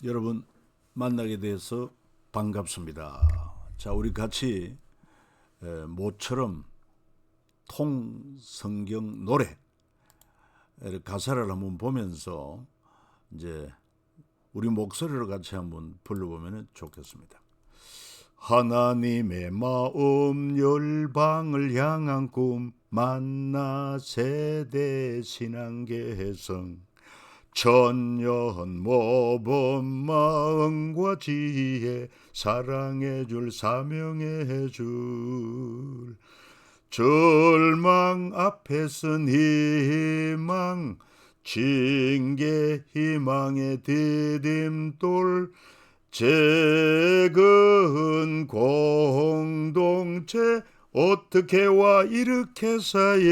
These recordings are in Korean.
여러분 만나게 돼서 반갑습니다. 자, 우리 같이 모처럼 통성경 노래 가사를 한번 보면서 이제 우리 목소리로 같이 한번 불러보면 좋겠습니다. 하나님의 마음 열방을 향한 꿈 만나 세대 신앙 개성 천년 모범 마음과 지혜 사랑해 줄 사명해 줄 절망 앞에 선 희망 징계 희망의 디딤돌 재건 공동체 어떻게 와 이렇게 사예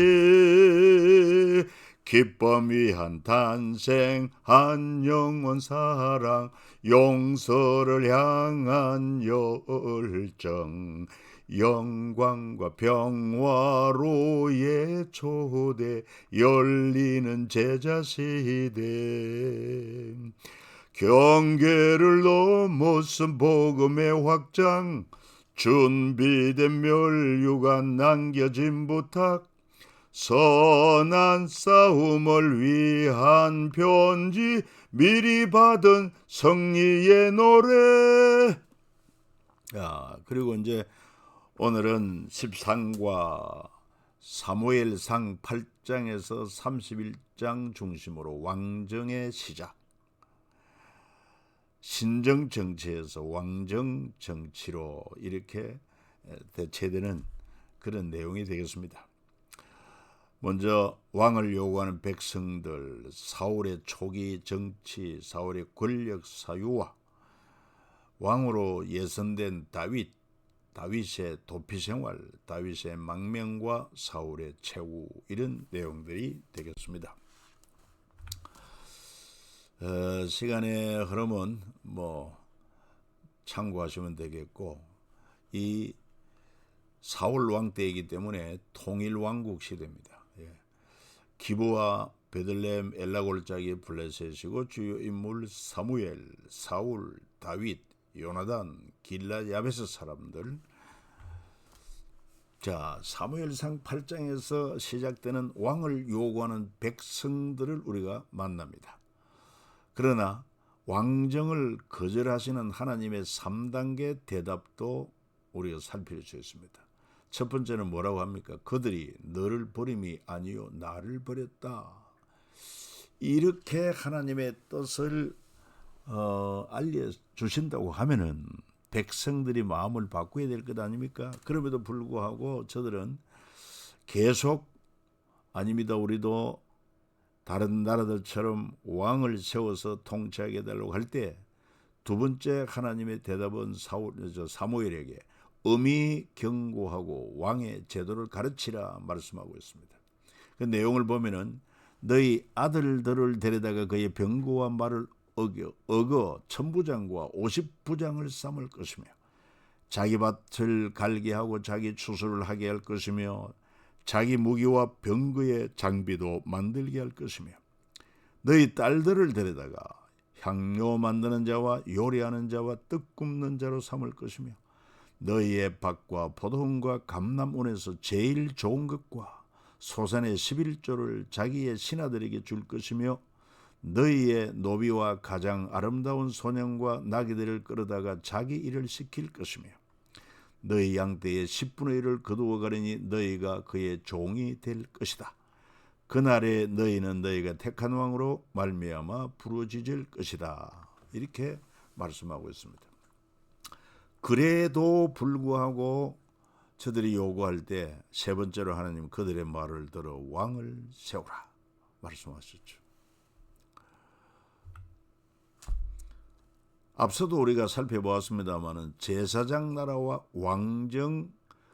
기쁨 위한 탄생 한 영원 사랑 용서를 향한 열정 영광과 평화로의 초대 열리는 제자시대 경계를 넘어선 복음의 확장 준비된 멸류가 남겨진 부탁 선한 싸움을 위한 편지 미리 받은 승리의 노래. 그리고 이제 오늘은 13과 사무엘상 8장에서 31장 중심으로 왕정의 시작 신정 정치에서 왕정 정치로 이렇게 대체되는 그런 내용이 되겠습니다. 먼저 왕을 요구하는 백성들, 사울의 초기 정치, 사울의 권력 사유와 왕으로 예선된 다윗의 도피생활, 다윗의 망명과 사울의 최후 이런 내용들이 되겠습니다. 시간의 흐름은 참고하시면 되겠고 이 사울 왕 때이기 때문에 통일 왕국 시대입니다. 기브와 베들레헴 엘라골짜기 블레셋이고 주요 인물 사무엘, 사울, 다윗, 요나단, 길라 야베스 사람들. 자, 사무엘상 8장에서 시작되는 왕을 요구하는 백성들을 우리가 만납니다. 그러나 왕정을 거절하시는 하나님의 3단계 대답도 우리가 살필 수 있습니다. 첫 번째는 뭐라고 합니까? 그들이 너를 버림이 아니요 나를 버렸다. 이렇게 하나님의 뜻을 알려주신다고 하면은 백성들이 마음을 바꿔야 될 것 아닙니까? 그럼에도 불구하고 저들은 계속 아닙니다. 우리도 다른 나라들처럼 왕을 세워서 통치하게 해달라고 할 때 두 번째 하나님의 대답은 사무엘에게 엄히 경고하고 왕의 제도를 가르치라 말씀하고 있습니다. 그 내용을 보면은 너희 아들들을 데려다가 그의 병거와 말을 어거 천부장과 50부장을 삼을 것이며 자기 밭을 갈게 하고 자기 추수를 하게 할 것이며 자기 무기와 병거의 장비도 만들게 할 것이며 너희 딸들을 데려다가 향료 만드는 자와 요리하는 자와 떡 굽는 자로 삼을 것이며 너희의 밭과 포도원과 감람원에서 제일 좋은 것과 소산의 11조를 자기의 신하들에게 줄 것이며 너희의 노비와 가장 아름다운 소년과 나귀들을 끌어다가 자기 일을 시킬 것이며 너희 양떼의 10분의 1을 거두어 가려니 너희가 그의 종이 될 것이다. 그날에 너희는 너희가 택한 왕으로 말미암아 부르짖을 것이다. 이렇게 말씀하고 있습니다. 그래도 불구하고 저들이 요구할 때 세 번째로 하나님 그들의 말을 들어 왕을 세우라 말씀하셨죠. 앞서도 우리가 살펴보았습니다마는 제사장 나라와 왕정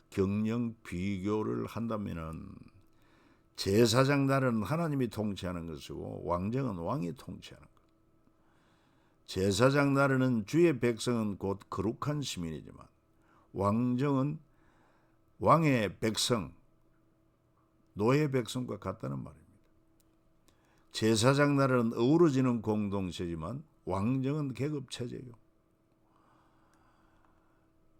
경영 비교를 한다면은 제사장 나라는 하나님이 통치하는 것이고 왕정은 왕이 통치하는 것. 제사장 나라는 주의 백성은 곧 거룩한 시민이지만 왕정은 왕의 백성, 노예 백성과 같다는 말입니다. 제사장 나라는 어우러지는 공동체지만 왕정은 계급체제요.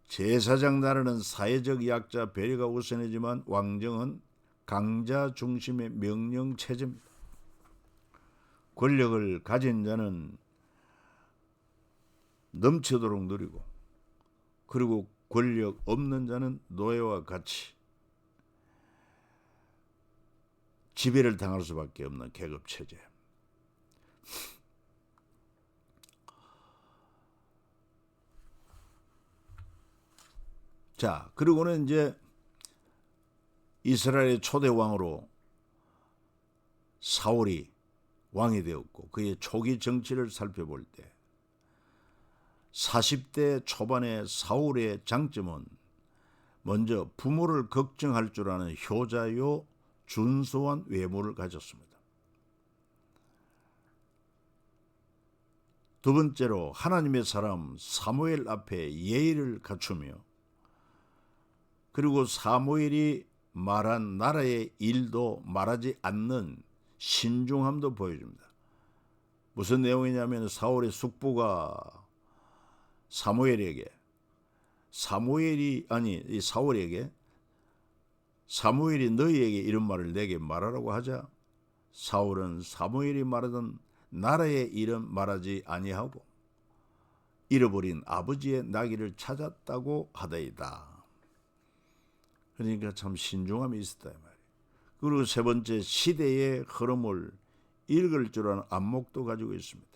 제사장 나라는 사회적 약자 배려가 우선이지만 왕정은 강자 중심의 명령체제입니다. 권력을 가진 자는 넘치도록 누리고, 그리고 권력 없는 자는 노예와 같이 지배를 당할 수밖에 없는 계급체제. 자, 그리고는 이제 이스라엘의 초대 왕으로 사울이 왕이 되었고, 그의 초기 정치를 살펴볼 때 40대 초반의 사울의 장점은 먼저 부모를 걱정할 줄 아는 효자요 준수한 외모를 가졌습니다. 두 번째로 하나님의 사람 사무엘 앞에 예의를 갖추며, 그리고 사무엘이 말한 나라의 일도 말하지 않는 신중함도 보여줍니다. 무슨 내용이냐면 사울의 숙부가 사무엘에게 사무엘이 너희에게 이런 말을 내게 말하라고 하자 사울은 사무엘이 말하던 나라의 일은 말하지 아니하고 잃어버린 아버지의 나귀를 찾았다고 하더이다. 그러니까 참 신중함이 있었다 이 말이에요. 그리고 세 번째, 시대의 흐름을 읽을 줄 아는 안목도 가지고 있습니다.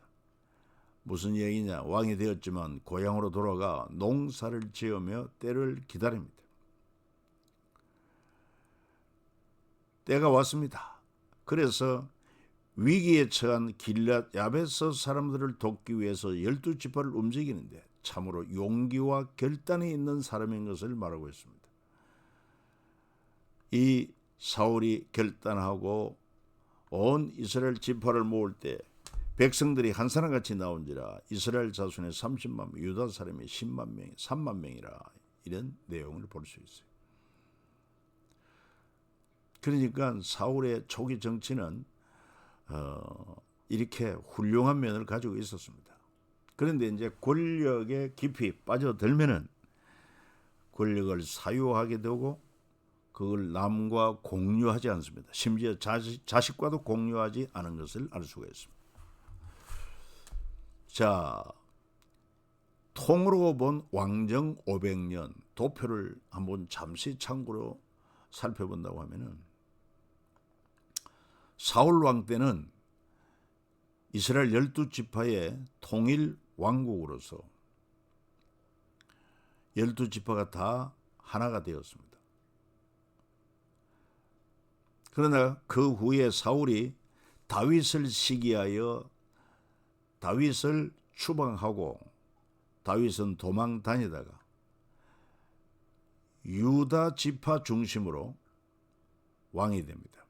무슨 얘기냐? 왕이 되었지만 고향으로 돌아가 농사를 지으며 때를 기다립니다. 때가 왔습니다. 그래서 위기에 처한 길앗 야베스 사람들을 돕기 위해서 12지파를 움직이는데 참으로 용기와 결단이 있는 사람인 것을 말하고 있습니다. 이 사울이 결단하고 온 이스라엘 지파를 모을 때 백성들이 한 사람같이 나온지라 이스라엘 자손의 30만 명, 유다 사람이 10만 명, 3만 명이라, 이런 내용을 볼 수 있어요. 그러니까 사울의 초기 정치는 이렇게 훌륭한 면을 가지고 있었습니다. 그런데 이제 권력에 깊이 빠져들면은 권력을 사유하게 되고 그걸 남과 공유하지 않습니다. 심지어 자식과도 공유하지 않은 것을 알 수가 있습니다. 자, 통으로 본 왕정 500년 도표를 한번 잠시 참고로 살펴본다고 하면은, 사울 왕 때는 이스라엘 12지파의 통일 왕국으로서 12지파가 다 하나가 되었습니다. 그러나 그 후에 사울이 다윗을 시기하여 다윗을 추방하고 다윗은 도망 다니다가 유다 지파 중심으로 왕이 됩니다.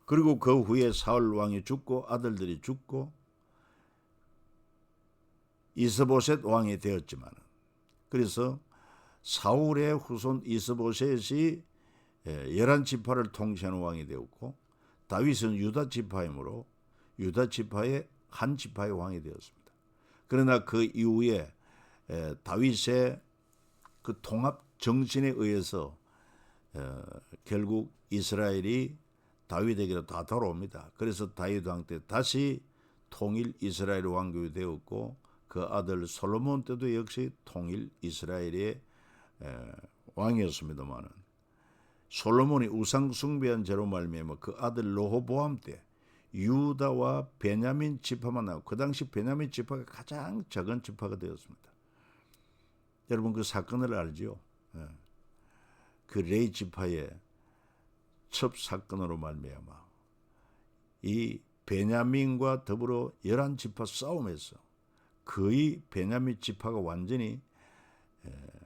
그리고 그 후에 사울 왕이 죽고 아들들이 죽고 이스보셋 왕이 되었지만, 그래서 사울의 후손 이스보셋이 11지파를 통치하는 왕이 되었고, 다윗은 유다 지파이므로 유다 지파의 한 지파의 왕이 되었습니다. 그러나 그 이후에 다윗의 그 통합 정신에 의해서 결국 이스라엘이 다윗에게로 다 돌아옵니다. 그래서 다윗 왕 때 다시 통일 이스라엘 왕국이 되었고, 그 아들 솔로몬 때도 역시 통일 이스라엘의 왕이었습니다마는, 솔로몬이 우상 숭배한 죄로 말미암아 그 아들 르호보암 때 유다와 베냐민 지파만 나오고, 그 당시 베냐민 지파가 가장 작은 지파가 되었습니다. 여러분 그 사건을 알죠? 그 레이 지파의 첩 사건으로 말미암아 이 베냐민과 더불어 11지파 싸움에서 거의 베냐민 지파가 완전히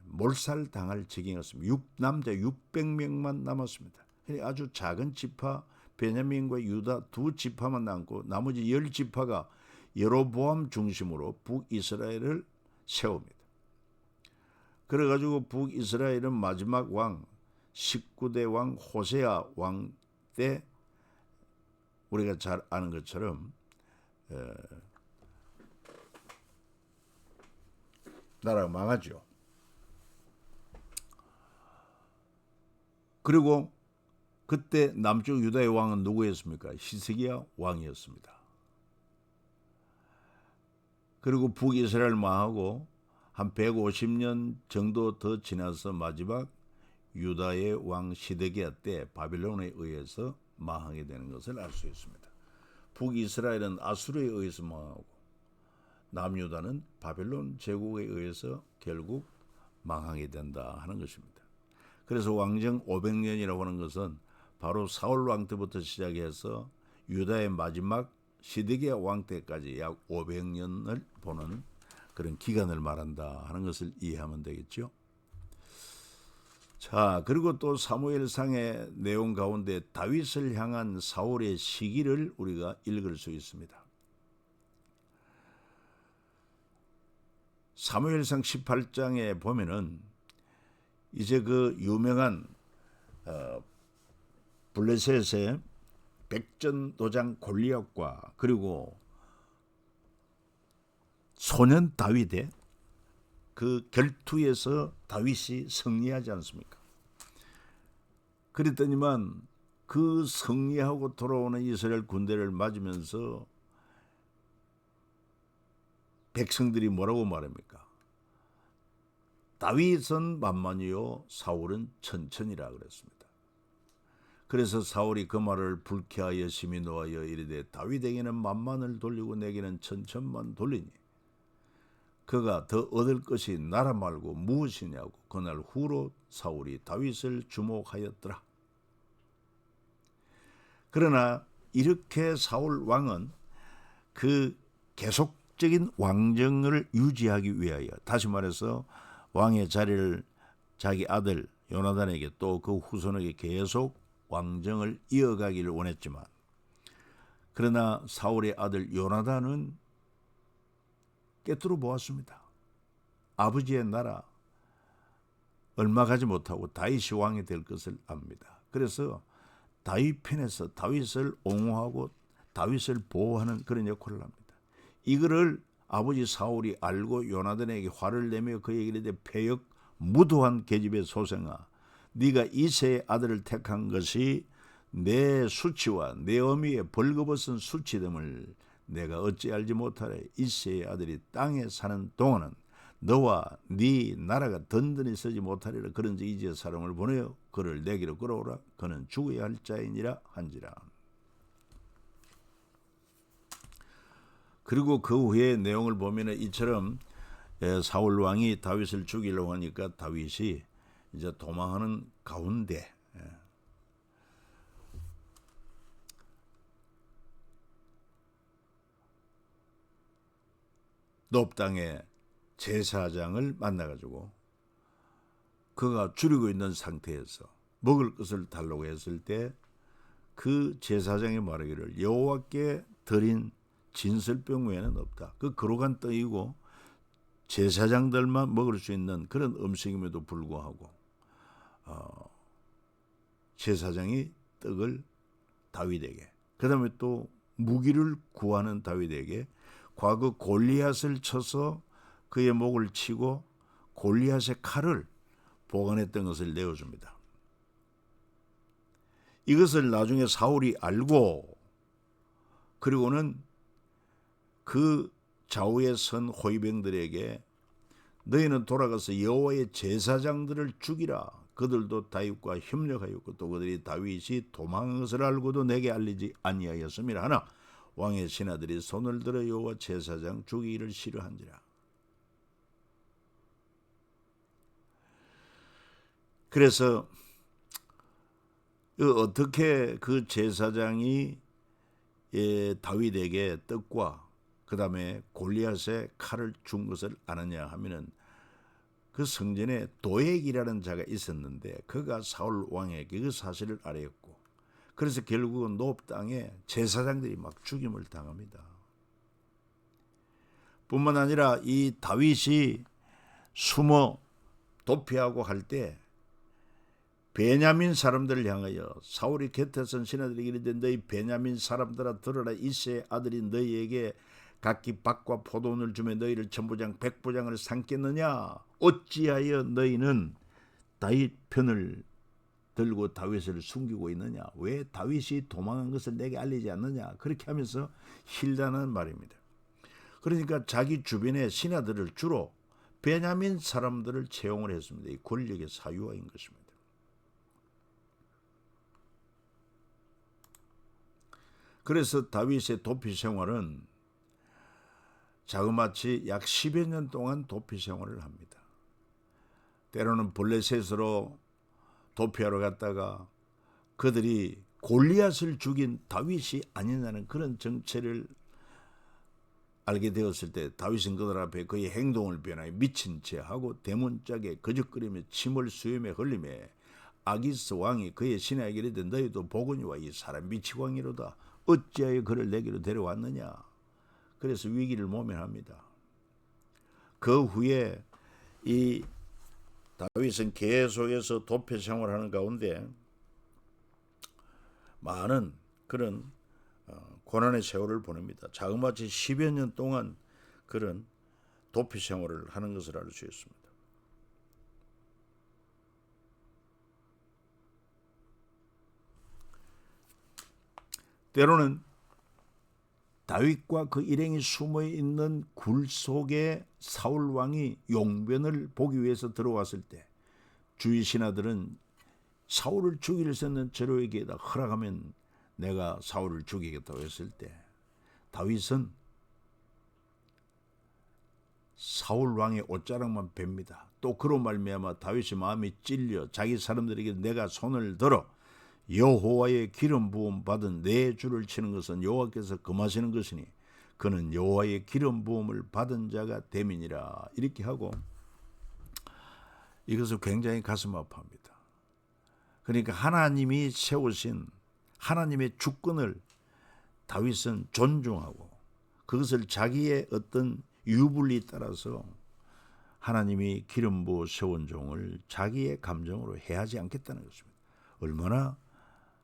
몰살당할 지경이었습니다. 남자 600명만 남았습니다. 아주 작은 지파 베냐민과 유다 두 지파만 남고 나머지 10지파가 여로보암 중심으로 북이스라엘을 세웁니다. 그래가지고 북이스라엘은 마지막 왕 19대 왕 호세아 왕 때 우리가 잘 아는 것처럼 나라가 망하죠. 그리고 그때 남쪽 유다의 왕은 누구였습니까? 히스기야 왕이었습니다. 그리고 북이스라엘 망하고 한 150년 정도 더 지나서 마지막 유다의 왕 시드기야 때 바빌론에 의해서 망하게 되는 것을 알 수 있습니다. 북이스라엘은 아수르에 의해서 망하고 남유다는 바벨론 제국에 의해서 결국 망하게 된다 하는 것입니다. 그래서 왕정 500년이라고 하는 것은 바로 사울 왕 때부터 시작해서 유다의 마지막 시드기야 왕 때까지 약 500년을 보는 그런 기간을 말한다 하는 것을 이해하면 되겠죠. 자, 그리고 또 사무엘상의 내용 가운데 다윗을 향한 사울의 시기를 우리가 읽을 수 있습니다. 사무엘상 18장에 보면은 이제 그 유명한 블레셋의 백전도장 골리앗과 그리고 소년 다윗의 그 결투에서 다윗이 승리하지 않습니까? 그랬더니만 그 승리하고 돌아오는 이스라엘 군대를 맞으면서 백성들이 뭐라고 말합니까? 다윗은 만만이요 사울은 천천이라 그랬습니다. 그래서 사울이 그 말을 불쾌하여 심히 노하여 이르되 다윗에게는 만만을 돌리고 내게는 천천만 돌리니 그가 더 얻을 것이 나라 말고 무엇이냐고 그날 후로 사울이 다윗을 주목하였더라. 그러나 이렇게 사울 왕은 그 계속적인 왕정을 유지하기 위하여 다시 말해서 왕의 자리를 자기 아들 요나단에게 또 그 후손에게 계속 왕정을 이어가기를 원했지만 그러나 사울의 아들 요나단은 꿰뚫어 보았습니다. 아버지의 나라 얼마 가지 못하고 다윗이 왕이 될 것을 압니다. 그래서 다윗 편에서 다윗을 옹호하고 다윗을 보호하는 그런 역할을 합니다. 이거를 아버지 사울이 알고 요나단에게 화를 내며 그에게 이르되 패역 무도한 계집의 소생아 네가 이새의 아들을 택한 것이 내 수치와 내 어미의 벌거벗은 수치됨을 내가 어찌 알지 못하래. 이새의 아들이 땅에 사는 동안은 너와 네 나라가 든든히 서지 못하리라. 그런즉 이제 사람을 보내어 그를 내게로 끌어오라. 그는 죽어야 할 자이니라 한지라. 그리고 그 후에 내용을 보면 이처럼 사울 왕이 다윗을 죽이려고 하니까 다윗이 이제 도망하는 가운데 놉 땅의 제사장을 만나가지고 그가 줄이고 있는 상태에서 먹을 것을 달라고 했을 때 그 제사장이 말하기를 여호와께 드린 진설병 외에는 없다. 그 거룩한 떡이고 제사장들만 먹을 수 있는 그런 음식임에도 불구하고 제사장이 떡을 다윗에게 그 다음에 또 무기를 구하는 다윗에게 과거 골리앗을 쳐서 그의 목을 치고 골리앗의 칼을 보관했던 것을 내어줍니다. 이것을 나중에 사울이 알고 그리고는 그 좌우에 선 호위병들에게 너희는 돌아가서 여호와의 제사장들을 죽이라. 그들도 다윗과 협력하였고 또 그들이 다윗이 도망한 것을 알고도 내게 알리지 아니하였음이라 하나 왕의 신하들이 손을 들어 여호와 제사장 죽이기를 싫어한지라. 그래서 어떻게 그 제사장이 다윗에게 떡과 그 다음에 골리앗의 칼을 준 것을 아느냐 하면은 그 성전에 도액이라는 자가 있었는데 그가 사울 왕에게 그 사실을 알았고 그래서 결국은 놉 땅에 제사장들이 막 죽임을 당합니다. 뿐만 아니라 이 다윗이 숨어 도피하고 할 때 베냐민 사람들을 향하여 사울이 곁에 선 신하들에게 이르되 너희 베냐민 사람들아 들으라. 이새의 아들이 너희에게 각기 밭과 포도원을 주며 너희를 천부장 백부장을 삼겠느냐. 어찌하여 너희는 다윗 편을 들고 다윗을 숨기고 있느냐. 왜 다윗이 도망한 것을 내게 알리지 않느냐. 그렇게 하면서 힐다는 말입니다. 그러니까 자기 주변의 신하들을 주로 베냐민 사람들을 채용을 했습니다. 이 권력의 사유화인 것입니다. 그래서 다윗의 도피 생활은 자그마치 약 10여 년 동안 도피 생활을 합니다. 때로는 블레셋으로 도피하러 갔다가 그들이 골리앗을 죽인 다윗이 아니냐는 그런 정체를 알게 되었을 때 다윗은 그들 앞에 그의 행동을 변하여 미친 채하고 대문짝에 거적거리며 침을 수염에 흘리매 아기스 왕이 그의 신하에게 이르되 너희도 보거니와 이 사람 미치광이로다. 어찌하여 그를 내게로 데려왔느냐. 그래서 위기를 모면합니다. 그 후에 이 다윗은 계속해서 도피 생활하는 가운데 많은 그런 고난의 세월을 보냅니다. 자그마치 10여 년 동안 그런 도피 생활을 하는 것을 알 수 있습니다. 때로는 다윗과 그 일행이 숨어 있는 굴 속에 사울 왕이 용변을 보기 위해서 들어왔을 때 주의 신하들은 사울을 죽이려 했는 저로에게다 허락하면 내가 사울을 죽이겠다고 했을 때 다윗은 사울 왕의 옷자락만 뵙니다. 또 그로 말미암아 다윗의 마음이 찔려 자기 사람들에게 내가 손을 들어 여호와의 기름 부음 받은 내 줄을 치는 것은 여호와께서 금하시는 것이니 그는 여호와의 기름 부음을 받은 자가 됨이니라. 이렇게 하고 이것을 굉장히 가슴 아파합니다. 그러니까 하나님이 세우신 하나님의 주권을 다윗은 존중하고 그것을 자기의 어떤 유불리 따라서 하나님이 기름 부어 세운 종을 자기의 감정으로 해하지 않겠다는 것입니다. 얼마나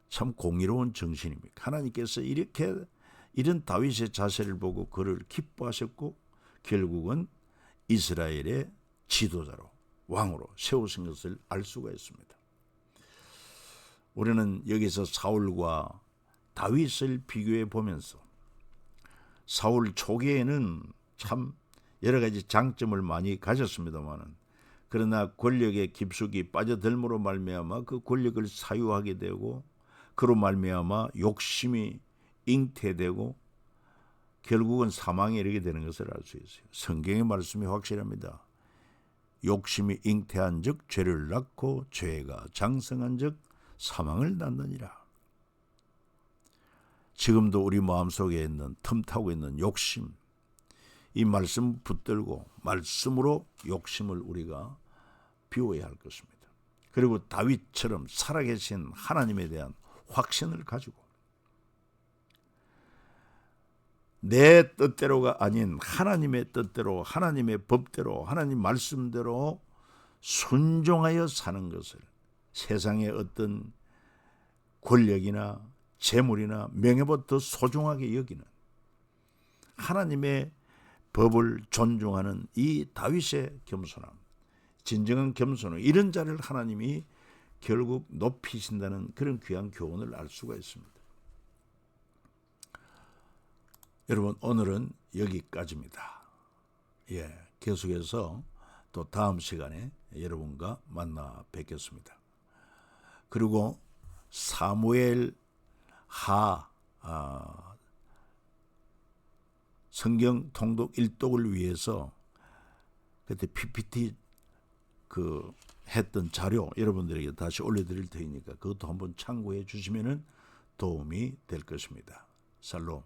참 공의로운 정신입니까? 하나님께서 이렇게 이런 다윗의 자세를 보고 그를 기뻐하셨고 결국은 이스라엘의 지도자로 왕으로 세우신 것을 알 수가 있습니다. 우리는 여기서 사울과 다윗을 비교해 보면서 사울 초기에는 참 여러 가지 장점을 많이 가졌습니다만 그러나 권력에 깊숙이 빠져들므로 말미암아 그 권력을 사유하게 되고 그로 말미암아 욕심이 잉태되고 결국은 사망에 이르게 되는 것을 알 수 있어요. 성경의 말씀이 확실합니다. 욕심이 잉태한 즉 죄를 낳고 죄가 장성한 즉 사망을 낳느니라. 지금도 우리 마음속에 있는 틈타고 있는 욕심, 이 말씀 붙들고 말씀으로 욕심을 우리가 비워야 할 것입니다. 그리고 다윗처럼 살아계신 하나님에 대한 확신을 가지고 내 뜻대로가 아닌 하나님의 뜻대로 하나님의 법대로 하나님 말씀대로 순종하여 사는 것을 세상의 어떤 권력이나 재물이나 명예보다 더 소중하게 여기는 하나님의 법을 존중하는 이 다윗의 겸손함, 진정한 겸손함, 이런 자를 하나님이 결국 높이신다는 그런 귀한 교훈을 알 수가 있습니다. 여러분, 오늘은 여기까지입니다. 계속해서 또 다음 시간에 여러분과 만나 뵙겠습니다. 그리고 사무엘 성경 통독 일독을 위해서 그때 PPT 했던 자료 여러분들에게 다시 올려드릴 테니까 그것도 한번 참고해 주시면 도움이 될 것입니다. 살롬.